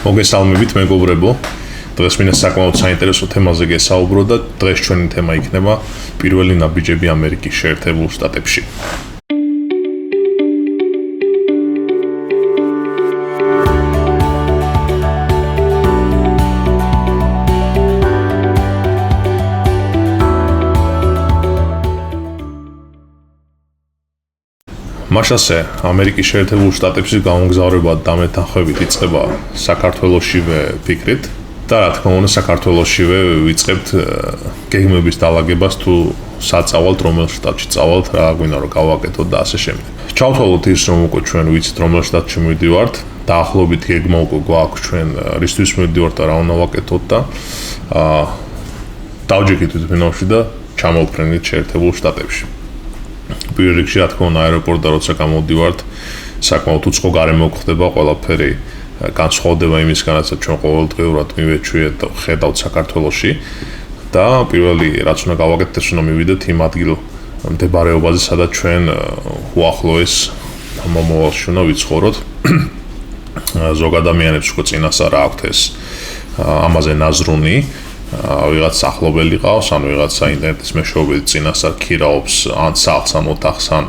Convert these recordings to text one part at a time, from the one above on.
მოგესალმებით მეგობრებო. დღეს მინდა საკმაოდ საინტერესო თემაზე გესაუბრო და დღეს ჩვენი თემა იქნება პირველი ნაბიჯები ამერიკის შეერთებულ შტატებში. მაშასე ამერიკის შეერთებულ შტატებში გამოგზავრება დამეთანხმებით იწყება საქართველოსშივე ფიქრით და რა თქმა უნდა საქართველოსშივე ვიწყებთ გეგმების დალაგებას თუ საწავალთ რომელ შტატში წავალთ რა გვინდა რომ გავაკეთოთ და ასე შემდეგ. ჩავთვალოთ ის რომ უკვე ჩვენ ვიცით რომელ შტატში მივდივართ, დაახლოებით გეგმა უკვე გვაქვს ჩვენ რისთვის მივდივართ და რა უნდა ვაკეთოთ და დავჯექით თვითონში და ჩამოვფრენდით შეერთებულ შტატებში. პირველ რიგში რა თქმა უნდა აეროპორტიდან როცა გამოვდივართ, საკმაოდ უცხო გარემო ხდება ყველაფერი განსხვავდება იმისგან, რასაც ჩვენ ყოველდღიურად მივეჩვიეთ და ხედავთ საქართველოში და პირველი რაც უნდა გავაკეთოთ, ის უნდა მივიდეთ იმ ადგილ მდებარეობაზე, სადაც ჩვენ უახლოეს მომავალში უნდა ვიცხოვროთ. ზოგ ადამიანებს უკვე წინასწარ აქვთ ეს ამაზე ნაზრუნი. ვიღაც ახლობელი ყავს, ან ვიღაცა ინტერნეტის მეშვეობით წინასწარ ქირაობს ან სახლს, ან ოთახს, ან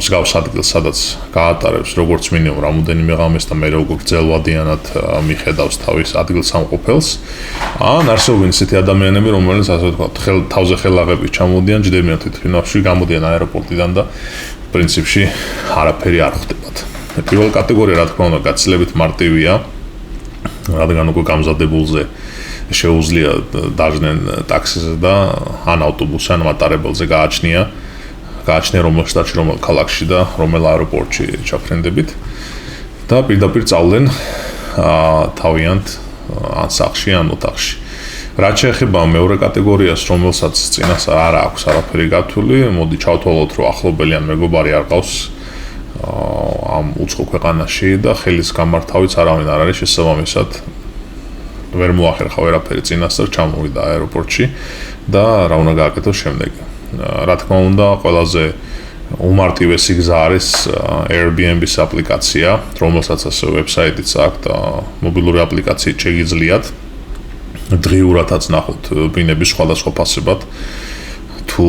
მსგავს ადგილს, სადაც გაატარებს როგორც მინიმუმ რამოდენიმე ღამეს და მერე უკვე გრძელვადიანად მიხედავს თავის ადგილსამყოფელს. ან არსებობენ ისეთი ადამიანები, რომლებიც ასე ვთქვათ, თავზე ხელაღებით ჩამოდიან, ჯდებიან თვითმფრინავში, გამოდიან აეროპორტიდან და პრინციპში არაფერი არ ხდებათ. პირველი კატეგორია რა თქმა უნდა გაცილებით მარტივია, რადგან უკვე გამზადებულზე შეუძლია დაждენ ტაქსიზე და ან ავტობუსზე, ან მატარებელზე გააჩნია რომელ შტატში, რომელ ქალაქში და რომელ აეროპორტში ჩაფრენდებით და პირდაპირ წავლენ თავიანთ ან სახლში, ან ოთახში. რაც შეეხება მეორე კატეგორიას, რომელსაც წინასწარ არ აქვს არაფერი გათვლილი, მოდი ჩავთვალოთ, რომ ახლობელი ან მეგობარი არ ყავს ამ უცხო ქვეყანაში და ხელის გამართავიც არავინ არ არის შესაბამისად ვერ მოახერხა ვერაფერი წინასწარ ჩამოვიდა აეროპორტში და რა უნდა გააკეთოს შემდეგ. რა თქმა უნდა, ყველაზე უმარტივესი გზა არის Airbnb-ის აპლიკაცია, რომელსაც ასე ვებსაიტიც აქვს და მობილური აპლიკაციით შეგიძლიათ დღიურადაც ნახოთ ბინების სხვადასხვა ფასებად. თუ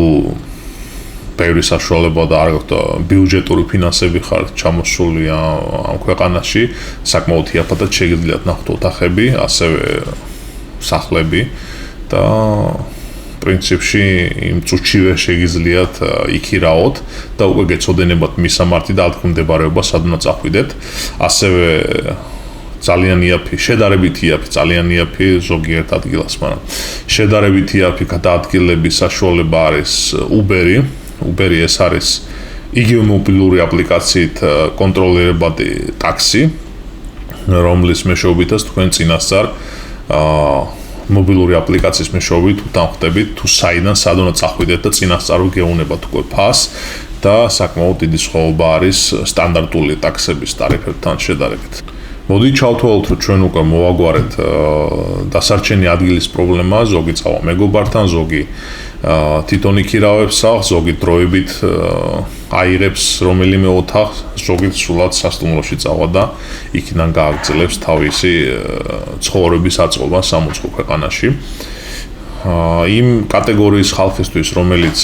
ბევრი საშუალება და არ გაქვთ ბიუჯეტური ფინანსები ხართ ჩამოსული ამ ქვეყანაში, საკმაოდ იაფადად შეგიძლიათ ნახოთ ოთახები, ასევე სახლები და პრინციპში იმ წუთშივე შეგიძლიათ იქირაოთ და უკვე გეცოდინებათ მისამართი და ადგილმდებარეობა სად უნდა წახვიდეთ. ასევე ძალიან იაფი, შედარებით იაფი, ძალიან იაფი ზოგიერთ ადგილას, მაგრამ შედარებით იაფი გადაადგილების საშუალება არის Uber-ი ეს არის იგივე მობილური აპლიკაციით კონტროლირებადი ტაქსი, რომლის მეშვეობითაც თქვენ წინასწარ მობილური აპლიკაციის მეშვეობით უთანხმდებით თუ საიდან სად უნდა წახვიდეთ და წინასწარ გეუნებათ უკვე ფასს და საკმაოდ დიდი სხვაობა არის სტანდარტული ტაქსების ტარიფებთან შედარებით. მოდი ჩავთვალოთ, რომ ჩვენ უკვე მოვაგვარეთ დასარჩენი ადგილის პრობლემა, ზოგი წავა მეგობართან, ზოგი თვითონ იქირავებს სახლს, ზოგი დროებით აიღებს რომელიმე ოთახს, ზოგი სულად სასტუმროში წავა და იქიდან გააგრძელებს თავისი ცხოვრების აწყობა სამოწყო ქვეყანაში. იმ კატეგორიის ხალხისთვის, რომელიც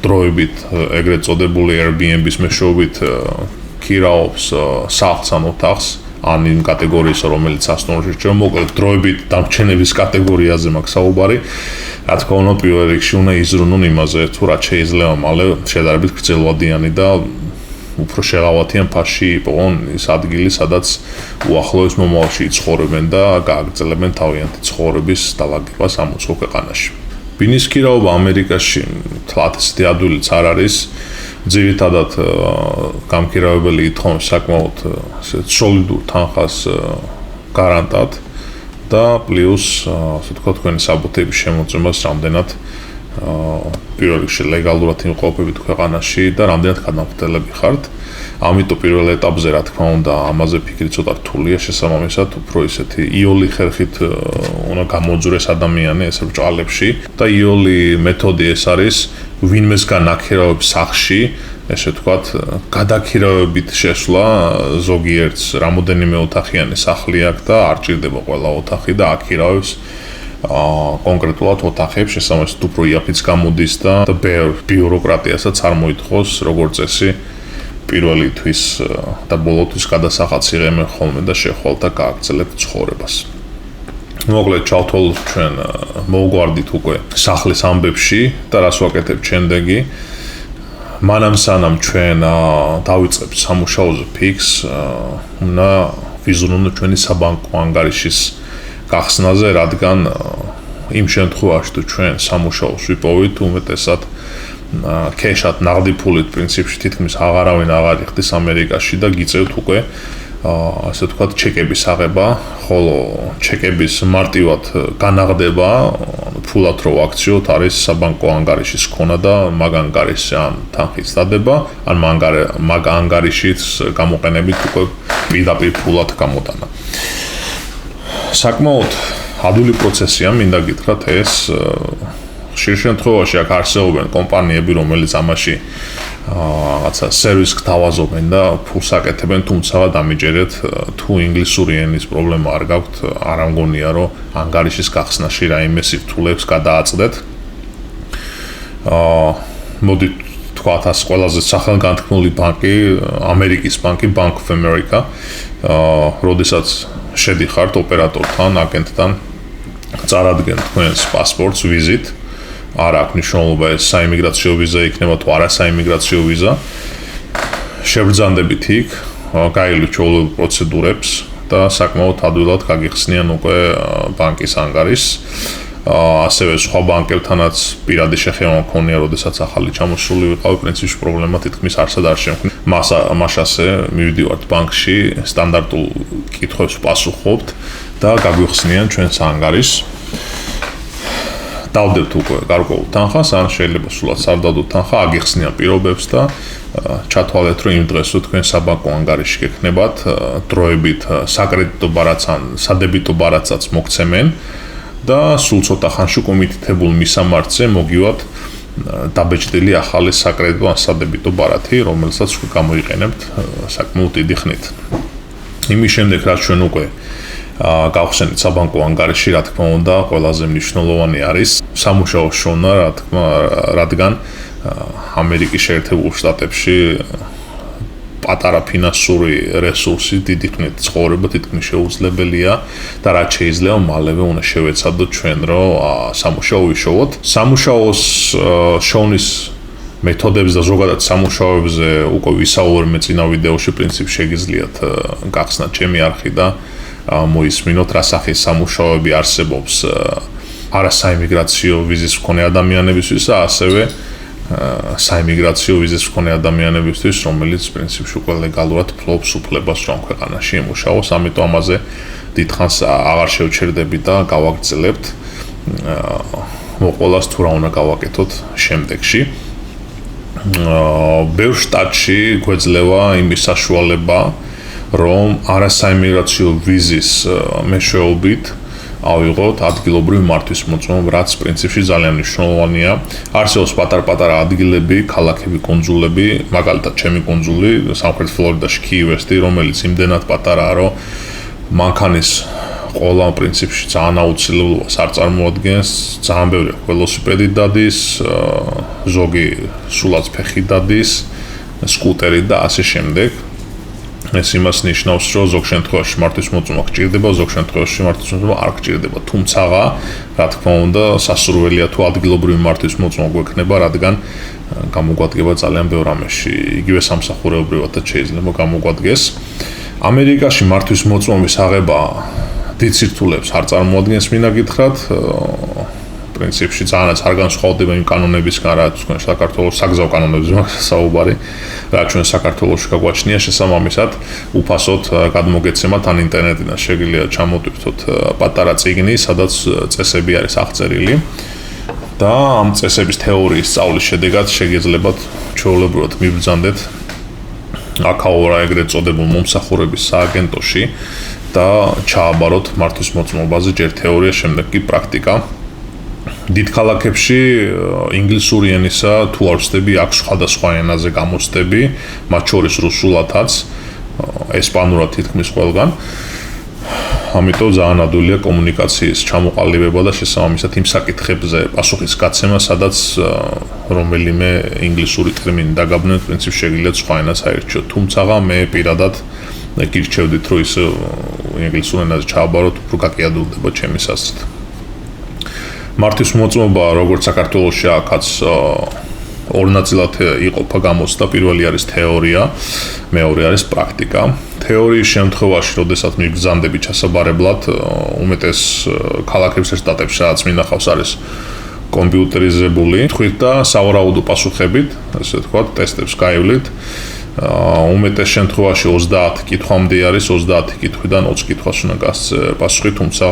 დროებით ეგრეთ წოდებული Airbnb-ის მეშვეობით ქირაობს სახლს ან ოთახს, ან იმ კატეგორიის, რომელიც სასტუმროში ჩვენ მოკლედ დროებით დამრჩენების კატეგორიაზე მაქვს საუბარი. რა თქმა უნდა, პირველ რიგში უნდა იზრუნონ იმაზე, თუ რაც შეიძლება მალე შედარებით გრძელვადიანი და უფრო შეღავათიან ფასში იყოს ის ადგილი, სადაც უახლოეს მომავალში იცხოვრებენ და გააგრძელებენ თავიანთი ცხოვრების დალაგებას ამ უცხო ქვეყანაში. ბინის ქირაობა ამერიკაში თლათ ისეთი ადვილიც არ არის. ძირითადად გამქირავებელი ითხოვს საკმაოდ სოლიდურ თანხას გარანტად და პლუს ასე ვთქვათ თქვენი საბუთების შემოწმებას რამდენად პირველ რიგში ლეგალურად იმყოფებით ქვეყანაში და რამდენად გადამხდელები ხართ. ამიტომ პირველ ეტაპზე რა თქმა უნდა ამაზე ფიქრი ცოტა რთულია, შესაბამისად უფრო ისეთი იოლი ხერხით უნდა გამოძვრეს ადამიანი ესე ბრჭყალებში და იოლი მეთოდი ეს არის ვინმესგან აქირავებს სახში, ესე ვთქვათ, გადაქირავებით შესვლა ზოგიერთს რამოდენიმე ოთახიანი სახლი აქვს და არ ჭირდება ყველა ოთახი და აქირავებს კონკრეტულად ოთახებს, შესაბამისად უფრო იაფიც გამოდის და ბევრ ბიუროკრატიასაც არ მოითხოვს როგორც წესი პირველი თვის და ბოლოთვის გადასახადს იღებენ ხოლმე და შეხვალ და გააგრძელებთ ცხოვრებას. მოკლედ ჩავთვალოთ ჩვენ მოვგვარდით უკვე სახლის ამბებში და რას ვაკეთებთ შემდეგი. მანამ სანამ ჩვენ დავიწყებთ სამუშაოზე ფიქს, უნდა ვიზრუნოთ ჩვენი საბანკო ანგარიშის გახსნაზე, რადგან იმ შემთხვევაში თუ ჩვენ სამუშაოს ვიპოვით, უმეტესად კეშად ნაღდი ფულით პრინციპში თითქმის აღარავინ აღარ იხდის ამერიკაში და გიწევთ უკვე ასე ვთქვათ ჩეკების აღება, ხოლო ჩეკების მარტივად განაღდება ფულად რო აქციოთ არის საბანკო ანგარიშის ქონა და მაგ ანგარიშზე ან თანხის დადება, ან მაგ ანგარიშის გამოყენებით უკვე პირდაპირ ფულად გამოტანა. საკმაოდ ადვილი პროცესია, მინდა გითხრათ ეს ხშირ შემთხვევაში აქ არსებობენ კომპანიები, რომელიც ამაში რაღაცა სერვისს გთავაზობენ და ფულს აკეთებენ, თუმცა დამიჯერეთ თუ ინგლისური ენის პრობლემა არ გაქვთ, არ ამგონია რომ ანგარიშის გახსნაში რაიმე სირთულეებს გადააწყვეტ. მოდით თქვათ ასე ყველაზე სახელგანთქმული ბანკი, ამერიკის ბანკი, Bank of America, როდესაც შედიხართ ოპერატორთან, აგენტთან, წარადგენთ თქვენს პასპორტს, ვიზით. არ აქვს მნიშვნელობა ეს საიმიგრაციო ვიზა იქნება თუ არა საიმიგრაციო ვიზა. შევბრძანდებით იქ, გაივლით ჩვეულებრივ პროცედურებს და საკმაოდ ადვილად გაგიხსნიან უკვე ბანკის ანგარიშს. ასევე სხვა ბანკებთანაც პირადი შეხება მქონია, როდესაც ახალი ჩამოსული ვიყავი, პრინციპში პრობლემა თითქმის არსად არ შემქნია. მასასე მივიდივართ ბანკში, სტანდარტულ კითხვებს ვპასუხობთ და გაგვიხსნიან ჩვენს ანგარიშს. დავდებთ უკვე გარკვეულ თანხას, ან შეიძლება სულაც არ დავდოთ თანხა, აგიხსნიან პირობებს და ჩათვალეთ, რომ იმ დღეს თქვენ საბანკო ანგარიში გექნებათ, დროებით საკრედიტო ბარათს ან სადებიტო ბარათსაც მოგცემენ და სულ ცოტა ხანში კომიტეტებულ მისამართზე მოგივათ დაბეჭდილი ახალი საკრედიტო ან სადებიტო ბარათი, რომელსაც გამოიყენებთ საკმაოდ დიდი ხნით. იმის შემდეგ, რაც ჩვენ უკვე გავხსენით საბანკო ანგარიში, რა თქმა უნდა, ყველაზე მნიშვნელოვანი არის სამუშაოს შოვნა, რადგან ამერიკის შეერთებულ შტატებში პატარა ფინანსური რესურსი დიდი ხნით ცხოვრება თითქმის შეუძლებელია და რაც შეიძლება მალევე უნდა შევეცადოთ ჩვენ, რომ სამუშაო ვიშოვოთ. სამუშაოს შოვნის მეთოდებს და ზოგადად სამუშაოებზე უკვე ვისაუბრე წინა ვიდეოში, პრინციპში შეგიძლიათ გახსნათ ჩემი არხი და მოისმინოთ რა სახის სამუშაოები არსებობს არასაიმიგრაციო ვიზის მქონე ადამიანებისთვის და ასევე საიმიგრაციო ვიზის მქონე ადამიანებისთვის, რომელიც პრინციპში უკვე ლეგალურად ფლობს უფლებას რომ ქვეყანაში ემუშაოს, ამიტომ ამაზე დიდხანს აღარ შევჩერდები და გავაგრძელებთ მოყოლას თუ რა უნდა გავაკეთოთ შემდეგში. ბევრ შტატში გვეძლევა იმის საშუალება, რომ არასაიმიგრაციო ვიზის მეშვეობით ავიღოთ ადგილობრივი მართვის მოწმობა, რაც პრინციპში ძალიან მნიშვნელოვანია. არსებობს პატარ-პატარა ადგილები, ქალაქები, კუნძულები, მაგალითად ჩემი კუნძული, სამხრეთ ფლორიდაში, კი-ვესტი, რომელიც იმდენად პატარაა, რომ მანქანის ყოლა პრინციპში ძალიან აუცილებლობას არ წარმოადგენს, ძალიან ბევრი ველოსიპედი დადის, ზოგი სულაც ფეხი დადის, სკუტერი და ასე შემდეგ. ეს იმას ნიშნავს, რომ ზოგ შემთხვევაში მართვის მოწმობა გჭირდება, ზოგ შემთხვევაში მართვის მოწმობა არ გჭირდება. თუმცა, რა თქმა უნდა, სასურველია თუ ადგილობრივი მართვის მოწმობა გვექნება, რადგან გამოგვადგება ძალიან ბევრ ამაში. იგივე სამსახურეობრივადაც შეიძლება გამოგვადგეს. ამერიკაში მართვის მოწმობის აღება დიდ სირთულეებს არ წარმოადგენს, მინდა გითხრათ. პრინციპში ძალიანაც არ განსხვავდება იმ კანონებისგან, რაც თქვენ საქართველოს საგზაო კანონებზე მაქვს საუბარი, რაც ჩვენ საქართველოში გაგვაჩნია შესაბამისად, უფასოდ გადმოგეცემათ ან ინტერნეტიდან შეგიძლიათ ჩამოტვირთოთ პატარა წიგნი, სადაც წესები არის აღწერილი და ამ წესების თეორიის სწავლის შედეგად შეგიძლიათ ჩვეულებრივად მიბრძანდეთ აკაურა ეგრეთ წოდებულ მომსახურების სააგენტოში და ჩააბაროთ მართვის მოწმობაზე ჯერ თეორია, შემდეგ კი პრაქტიკა. დიდ ქალაქებში ინგლისური ენისა თუ არ ვსდები, აქვს სხვადასხვა ენაზე გამოცდები, მათ შორის რუსულადაც, ესპანურად თითქმის ყველგან. ამიტომ ძალიან ადვილია კომუნიკაციის ჩამოყალიბება და შესაბამისად იმ საკითხებზე პასუხის გაცემა, სადაც რომელიმე ინგლისური ტერმინი დაგაბნენ, პრინციპში შეგიძლიათ სხვა ენას აირჩიოთ. თუმცა მე პირადად გირჩევდით, რომ ის ინგლისურ ენაზე ჩააბაროთ, უფრო გაკიადურდება ჩემი საზრით. მართვის მოწმობა, როგორც საქართველოში აქაც ორ ნაწილად იყოფა გამოცდა. პირველი არის თეორია, მეორე არის პრაქტიკა. თეორიის შემთხვევაში, როდესაც მიგზანდები ჩასაბარებლად, უმეტეს ქალაქებში, შტატებში, სადაც მინახავს, არის კომპიუტერიზებული. თქვით და სავარაუდო პასუხებით, ასე ვთქვათ, ტესტებს გაივლით. უმეტეს შემთხვევაში 30 კითხვამდე არის, 30 კითხვიდან 20 კითხვას უნდა გასცე პასუხი, თუმცა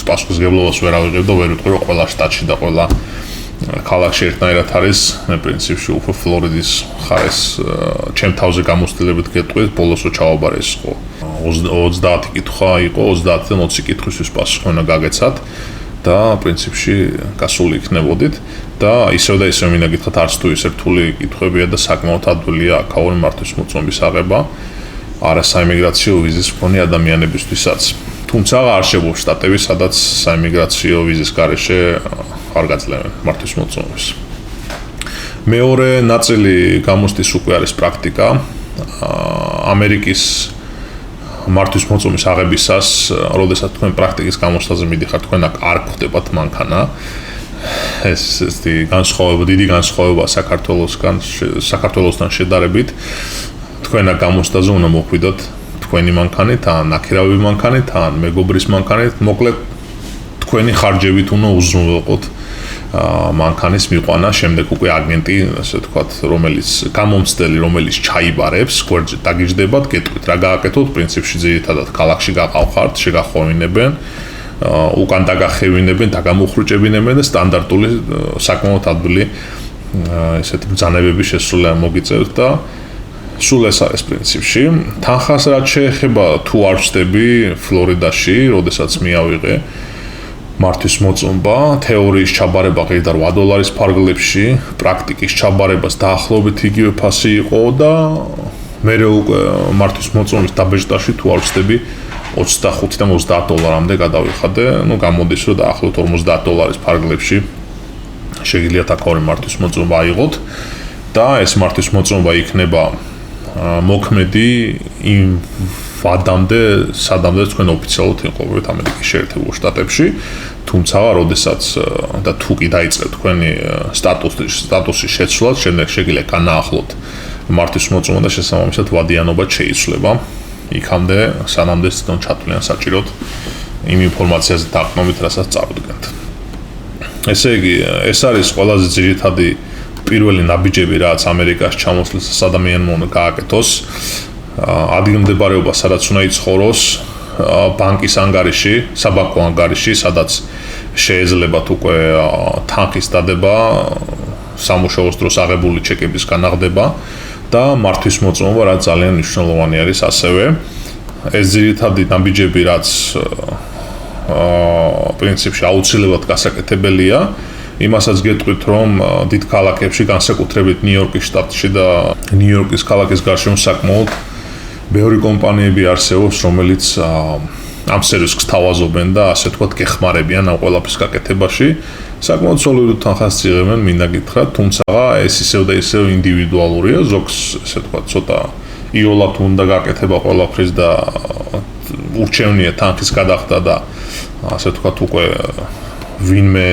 პასუხისგებლობას ვერ ავიღებ და ვერ ვიტყვი, რომ ყველა შტატში და ყველა ქალაქში ერთნაირად არის. მე პრინციპში უფრო ფლორიდის ხარეს ჩემ თავზე გამოცდილებით გეტყვით, ბოლოს რო ჩავაბარე ის ხო 30 კითხვა იყო, 30-დან 20 კითხვისთვის პასუხი უნდა გაგეცათ და პრინციპში გასული იქნებოდით და ისევ და ისევ მინდა გითხრათ, არც თუ ისე რთული კითხვებია და საკმაოდ ადვილია აქაური მართვის მოწმობის აღება არასაიმიგრაციო ვიზის მქონე ადამიანებისთვისაც. თუმცა არ შეგვიძლია შტატები, სადაც საიმიგრაციო ვიზის გარეშე არ გაძლევენ მართვის მოწმობას. მეორე ნაწილი გამოცდის უკვე არის პრაქტიკა. ამერიკის მართვის მოწმობის აღებისას, როდესაც თქვენ პრაქტიკის გამოცდაზე მიდიხართ, თქვენ აქ არ გხვდებათ მანქანა. ეს განსხვავება, დიდი განსხვავება საქართველოსთან შედარებით. თქვენ აქ გამოცდაზე უნდა მოხვიდოთ თქვენი მანქანით, ან ნაქირავი მანქანით, ან მეგობრის მანქანით, მოკლედ თქვენი ხარჯებით უნდა უზრუნველყოთ მანქანის მიყვანა, შემდეგ უკვე აგენტი, ასე ვთქვათ, რომელიც გამომცდელი, რომელიც ჩაიბარებს, გვერდზე დაგიჯდებათ, გეტყვით რა გააკეთოთ, პრინციპში ძირითადად ქალაქში გაყავხართ, შეგახვევინებენ, უკან დაგახევინებენ, დაგამუხრუჭებინებენ და სტანდარტული საკმაოდ ადვილი ესეთი ბრძანებები შესრულება მოგიწევთ და სულ ეს არის პრინციპში. თანხას რაც შეეხება, თუ არ ვსდები ფლორიდაში, როდესაც მიავიღე მართვის მოწმობა, თეორიის ჩაბარება ღირდა $8 ფარგლებში, პრაქტიკის ჩაბარებას დაახლოებით იგივე ფასი იყო და მე უკვე მართვის მოწმობის დაბეჭდაში თუ არ ვსდები $25-დან $30-მდე გადავიხადე, გამოდის რომ დაახლოებით $50 ფარგლებში შეგიძლიათ აქაური მართვის მოწმობა აიღოთ და ეს მართვის მოწმობა იქნება მოქმედი იმ ვადამდე, სადამდე თქვენ ოფიციალურად იმყოფებით ამერიკის შეერთებულ შტატებში, თუმცა, როდესაც და თუ კი დაიწყეთ თქვენი სტატუსის შეცვლა, შემდეგ შეგიძლიათ განაახლოთ მართვის მოწმობა და შესაბამისად ვადიანობა შეიცვლება. იქამდე, სანამდე თვითონ ჩათვლიან საჭიროდ იმ ინფორმაციაზე დაყრდნობით, რასაც წავდგენთ. ესე იგი, ეს არის ყველაზე ძირითადი პირველი ნაბიჯები, რაც ამერიკას ჩამოსვლისას ადამიანმა უნდა გააკეთოს. ადგილმდებარეობა, სადაც უნდა იცხოვროს, ბანკის ანგარიში, საბანკო ანგარიში, სადაც შეეძლებათ უკვე თანხის დადება, სამუშაოს დროს აღებული ჩეკების განაღდება და მართვის მოწმობა, რაც ძალიან მნიშვნელოვანი არის ასევე. ეს ძირითადი ნაბიჯები, რაც პრინციპში აუცილებლად გასაკეთებელია. იმასაც გეტყვით, რომ დიდ ქალაქებში, განსაკუთრებით ნიუ-იორკის შტატში და ნიუ-იორკის ქალაქის გარშემო საკმაოდ ბევრი კომპანიები არსებობს, რომელიც ამ სერვისს გთავაზობენ და ასე ვთქვათ, გეხმარებიან ამ ყველაფრის გაკეთებაში. საკმაოდ სოლიდურ თანხას იღებენ, მინდა გითხრათ, თუმცა ეს ისევ და ისევ ინდივიდუალურია, ზოგს ასე ვთქვათ, ცოტა იოლად უნდა გაკეთება ყველაფრის და ურჩევნია თანხის გადახდა და ასე ვთქვათ, უკვე ვინმე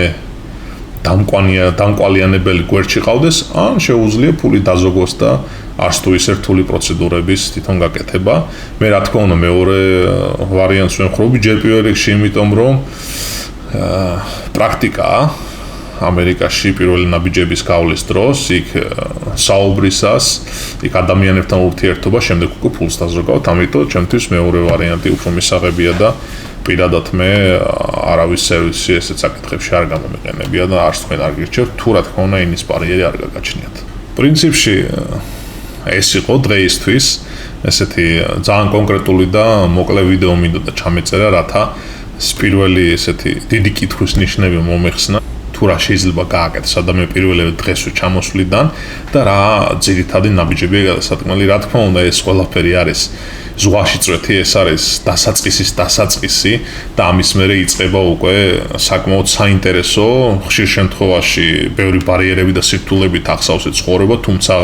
დამკვალიანებელი გვერდში ყავდეს, ან შეუძლია ფული დაზოგოს და არც თუ ისე რთული პროცედურების თვითონ გაკეთება. მე რა თქმა უნდა მეორე ვარიანტს ვემხრობი ჯერ პირველ რიგში, იმიტომ რომ პრაქტიკაა ამერიკაში პირველი ნაბიჯების გავლის დროს, იქ საუბრისას, იქ ადამიანებთან ურთიერთობა, შემდეგ უკვე ფულს დაზრგავთ, ამიტომ ჩემთვის მეორე ვარიანტი უფრო მისაღებია და პირადად მე არავის სერვისი ესეთ საკითხებში არ გამომიყენებია და არც თქვენ არ გირჩევთ, თუ რა თქმა უნდა ინის ბარიერი არ გაგაჩნიათ. პრინციპში ეს იყო დღეისთვის, ესეთი ძალიან კონკრეტული და მოკლე ვიდეო მინდოდა ჩამეწერა, რათა პირველი ესეთი დიდი კითხვის ნიშნები მომეხსნა. თუ რა შეიძლება გააკეთოს ადამიანი პირველივე დღესვე ჩამოსვლიდან და რა ძირითადი ნაბიჯებია გადასატყმელი. Რა თქმა უნდა, ეს ყველაფერი არის ზღვაში წვეთი, ეს არის დასაწყისის დასაწყისი და ამის მერე იწყება უკვე საკმაოდ საინტერესო, ხშირ შემთხვევაში ბევრი ბარიერები და სირთულებით ახსავსე ცხოვრება, თუმცა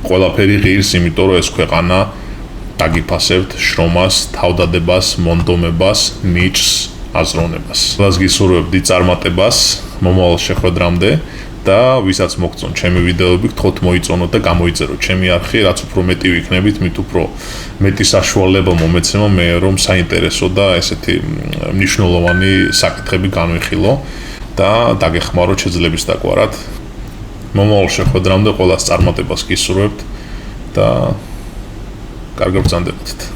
ყველაფერი ღირს, იმიტომ რომ ეს ქვეყანა დაგიფასებთ შრომას, თავდადებას, მონდომებას, ნიჭს, აზროვნებას. Вас გისურვებ დიდ წარმატებას მომავალ შეხვედრამდე და ვისაც მოგწონ ჩემი ვიდეოები, გთხოვთ მოიწონოთ და გამოიწეროთ ჩემი არხი, რაც უფრო მეტი ვიქნებით, მით უფრო მეტი საშუალება მომეცემა მე რომ საინტერესო და ესეთი მნიშვნელოვანი საკითხები განვიხილო და დაგეხმაროთ შეძლების დაგვარად. მომავალ შეხვედრამდე ყველას წარმატებას გისურვებთ და კარგად ბრძანდებოდეთ.